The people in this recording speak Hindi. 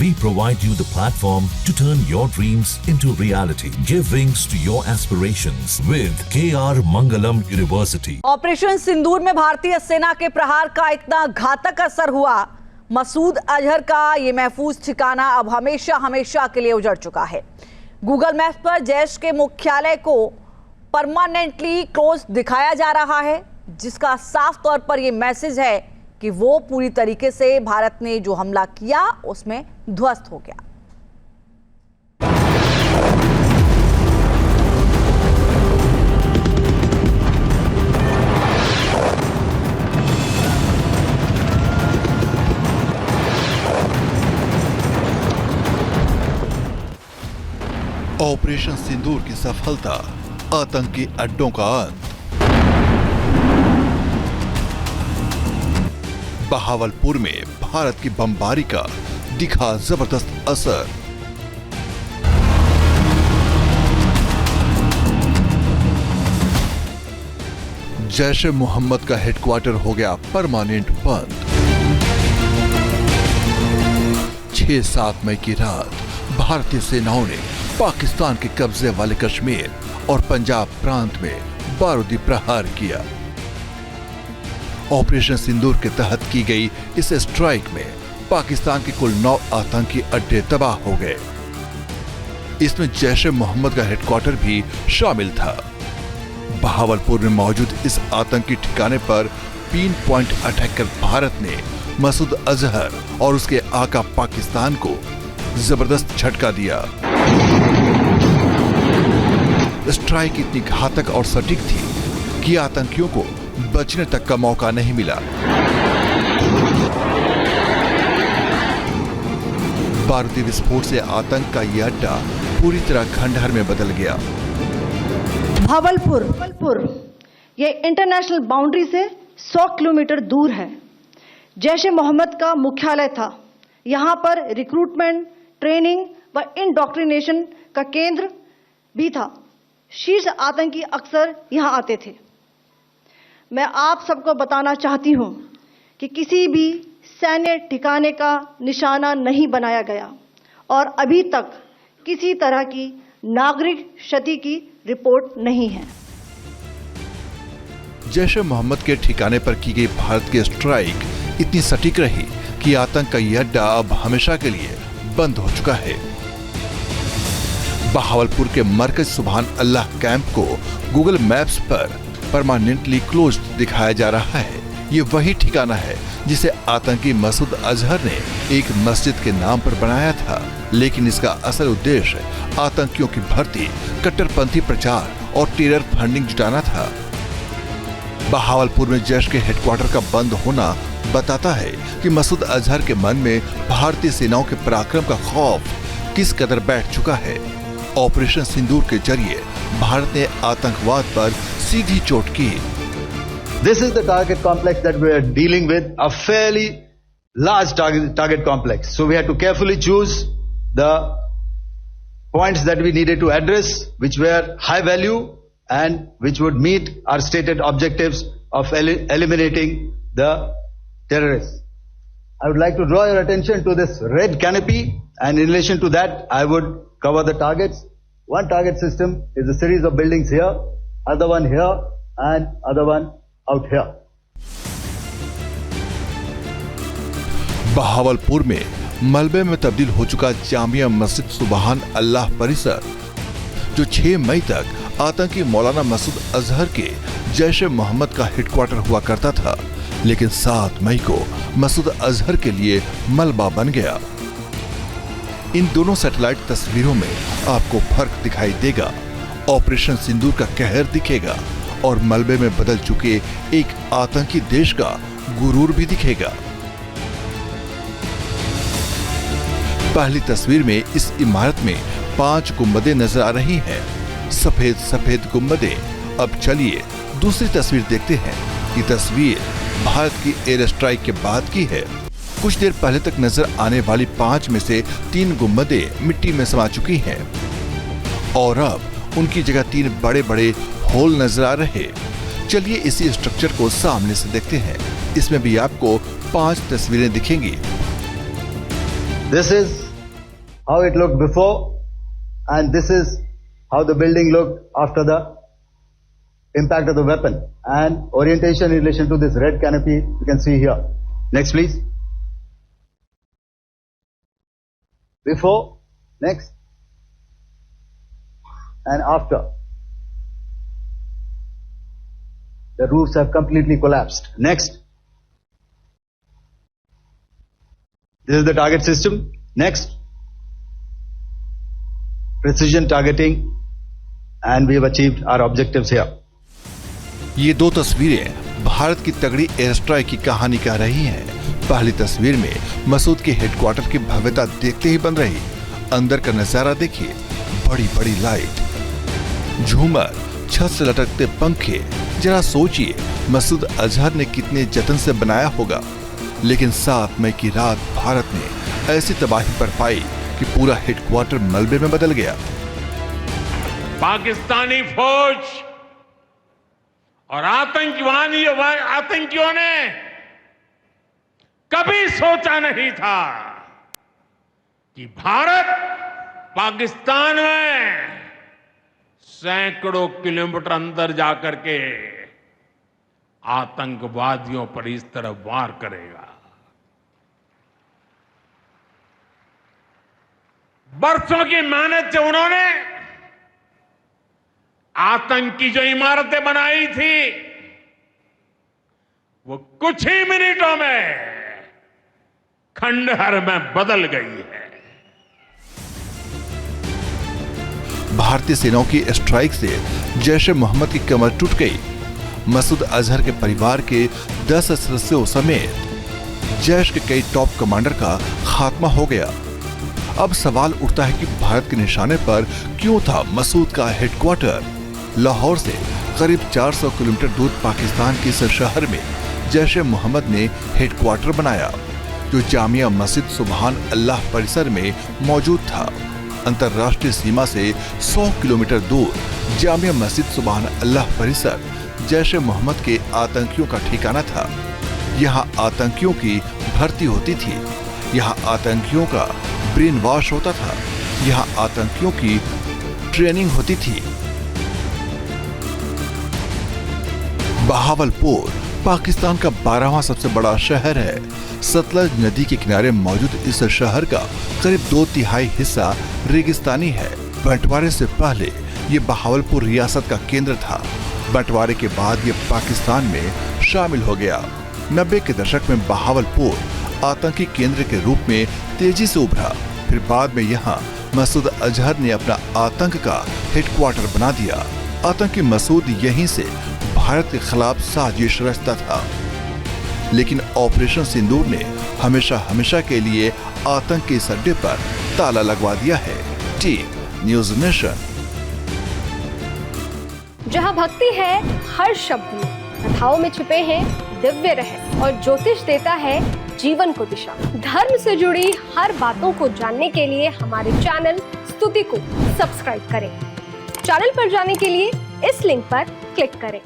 We provide you the platform to turn your dreams into reality. Give wings to your aspirations with KR Mangalam University. Operation Sindoor में भारतीय सेना के प्रहार का इतना घातक असर हुआ, मसूद अजहर का ये महफूज ठिकाना अब हमेशा हमेशा के लिए उजड़ चुका है। गूगल मैप पर जैश के मुख्यालय को परमानेंटली क्लोज दिखाया जा रहा है, जिसका साफ तौर पर यह मैसेज है कि वो पूरी तरीके से भारत ने जो हमला किया उसमें ध्वस्त हो गया। ऑपरेशन सिंदूर की सफलता, आतंकी अड्डों का अंत। बहावलपुर में भारत की बमबारी का दिखा जबरदस्त असर। जैश ए मोहम्मद का हेडक्वार्टर हो गया परमानेंट बंद। 6-7 मई की रात भारतीय सेनाओं ने पाकिस्तान के कब्जे वाले कश्मीर और पंजाब प्रांत में बारूदी प्रहार किया। ऑपरेशन सिंदूर के तहत की गई इस स्ट्राइक में पाकिस्तान के कुल 9 आतंकी अड्डे तबाह हो गए। इसमें जैश ए मोहम्मद का हेडक्वार्टर भी शामिल था। बहावलपुर में मौजूद इस आतंकी ठिकाने पर पिन पॉइंट अटैक कर भारत ने मसूद अजहर और उसके आका पाकिस्तान को जबरदस्त झटका दिया। स्ट्राइक इतनी घातक और सटीक थी कि आतंकियों को बचने तक का मौका नहीं मिला। बारूदी विस्फोट से आतंक का यह अड्डा पूरी तरह खंडहर में बदल गया। भावलपुर ये इंटरनेशनल बाउंड्री से 100 किलोमीटर दूर है। जैश ए मोहम्मद का मुख्यालय था। यहाँ पर रिक्रूटमेंट, ट्रेनिंग व इंडॉक्ट्रिनेशन का केंद्र भी था। शीर्ष आतंकी अक्सर यहाँ आते थे। मैं आप सबको बताना चाहती हूँ कि किसी भी सैन्य ठिकाने का निशाना नहीं बनाया गया और अभी तक किसी तरह की नागरिक क्षति की रिपोर्ट नहीं है। जैश ए मोहम्मद के ठिकाने पर की गई भारत की स्ट्राइक इतनी सटीक रही कि आतंक का यह अड्डा अब हमेशा के लिए बंद हो चुका है। बहावलपुर के मरकज सुभान अल्लाह कैंप को गूगल मैप्स पर परमानेंटली क्लोज दिखाया जा रहा है। ये वही ठिकाना है जिसे आतंकी मसूद अजहर ने एक मस्जिद के नाम पर बनाया था, लेकिन इसका असल उद्देश्य आतंकियों की भर्ती, कट्टरपंथी प्रचार और टेरर फंडिंग जुटाना था। बहावलपुर में जैश के हेडक्वार्टर का बंद होना बताता है कि मसूद अजहर के मन में भारतीय सेनाओं के पराक्रम का खौफ किस कदर बैठ चुका है। ऑपरेशन सिंदूर के जरिए भारत ने आतंकवाद पर सीधी चोट की। This is the target complex that we are dealing with, a fairly large target complex. So we had to carefully choose the points that we needed to address, which were high value and which would meet our stated objectives of eliminating the terrorists. I would like to draw your attention to this red canopy, and in relation to that, I would cover the targets. One target system is a series of buildings here, other one here, and other one out here. Bahawalpur में मलबे में तब्दील हो चुका जामिया मस्जिद सुभान अल्लाह परिसर, जो 6 मई तक आतंकी मौलाना मसूद अजहर के जैश ए मोहम्मद का हेडक्वार्टर हुआ करता था, लेकिन 7 मई को मसूद अजहर के लिए मलबा बन गया। इन दोनों सैटेलाइट तस्वीरों में आपको फर्क दिखाई देगा। ऑपरेशन सिंदूर का कहर दिखेगा और मलबे में बदल चुके एक आतंकी देश का गुरूर भी दिखेगा। पहली तस्वीर में इस इमारत में 5 गुंबदें नजर आ रही हैं, सफेद सफेद गुंबदें। अब चलिए दूसरी तस्वीर देखते हैं। ये तस्वीर भारत की एयर स्ट्राइक के बाद की है। कुछ देर पहले तक नजर आने वाली 5 में से 3 गुंबदें मिट्टी में समा चुकी हैं और अब उनकी जगह 3 बड़े बड़े होल नजर आ रहे। चलिए इसी स्ट्रक्चर को सामने से देखते हैं। इसमें भी आपको 5 तस्वीरें दिखेंगी। This is how it looked before, and this is how the building looked after the impact of the weapon, and orientation in relation to this red canopy you can see here. Next please. Before, next, and after. The roofs have completely collapsed. Next. This is the target system. Next. Precision targeting, and we have achieved our objectives here. ये दो तस्वीरें भारत की तगड़ी एयर स्ट्राइक की कहानी कह रही हैं। पहली तस्वीर में मसूद के हेडक्वार्टर की भव्यता देखते ही बन रही। अंदर का नजारा देखिए, बड़ी बड़ी लाइट, झूमर, छत से लटकते पंखे। जरा सोचिए मसूद अजहर ने कितने जतन से बनाया होगा, लेकिन 7 मई की रात भारत ने ऐसी तबाही बरपाई कि पूरा हेडक्वार्टर मलबे में बदल गया। पाकिस्तानी फौज और आतंकियों ने कभी सोचा नहीं था कि भारत पाकिस्तान में सैकड़ों किलोमीटर अंदर जाकर के आतंकवादियों पर इस तरह वार करेगा। बरसों की मेहनत से उन्होंने आतंकी जो इमारतें बनाई थी वो कुछ ही मिनटों में खंडहर में बदल गई है। भारतीय सेनाओं की स्ट्राइक से जैश-ए मोहम्मद की कमर टूट गई। मसूद अजहर के परिवार के 10 सदस्यों समेत जैश के कई टॉप कमांडर का खात्मा हो गया। अब सवाल उठता है कि भारत के निशाने पर क्यों था मसूद का हेडक्वार्टर। लाहौर से करीब 400 किलोमीटर दूर पाकिस्तान के इस शहर में जैश-ए मोहम्मद ने हेडक्वार्टर बनाया, जो जामिया मस्जिद सुभान अल्लाह परिसर में मौजूद था। अंतर्राष्ट्रीय सीमा से 100 किलोमीटर दूर जामिया मस्जिद सुभान अल्लाह परिसर जैश-ए मोहम्मद के आतंकियों का ठिकाना था। यहाँ आतंकियों की भर्ती होती थी, यहाँ आतंकियों का ब्रेन वॉश होता था, यहाँ आतंकियों की ट्रेनिंग होती थी। बहावलपुर पाकिस्तान का 12वां सबसे बड़ा शहर है। सतलज नदी के किनारे मौजूद इस शहर का करीब 2/3 हिस्सा रेगिस्तानी है। बंटवारे से पहले ये बहावलपुर रियासत का केंद्र था। बंटवारे के बाद ये पाकिस्तान में शामिल हो गया। 90 के दशक में बहावलपुर आतंकी केंद्र के रूप में तेजी से उभरा। फिर बाद में यहाँ मसूद अजहर ने अपना आतंक का हेडक्वार्टर बना दिया। आतंकी मसूद यहीं से भारत के खिलाफ साजिश रचता था, लेकिन ऑपरेशन सिंदूर ने हमेशा के लिए आतंक के इस अड्डे पर ताला लगवा दिया है। Team news nation. जहाँ भक्ति है हर शब्द में, कथाओं में छुपे हैं दिव्य रहस्य और ज्योतिष देता है जीवन को दिशा। धर्म से जुड़ी हर बातों को जानने के लिए हमारे चैनल स्तुति को सब्सक्राइब करें। चैनल पर जाने के लिए इस लिंक पर क्लिक करें।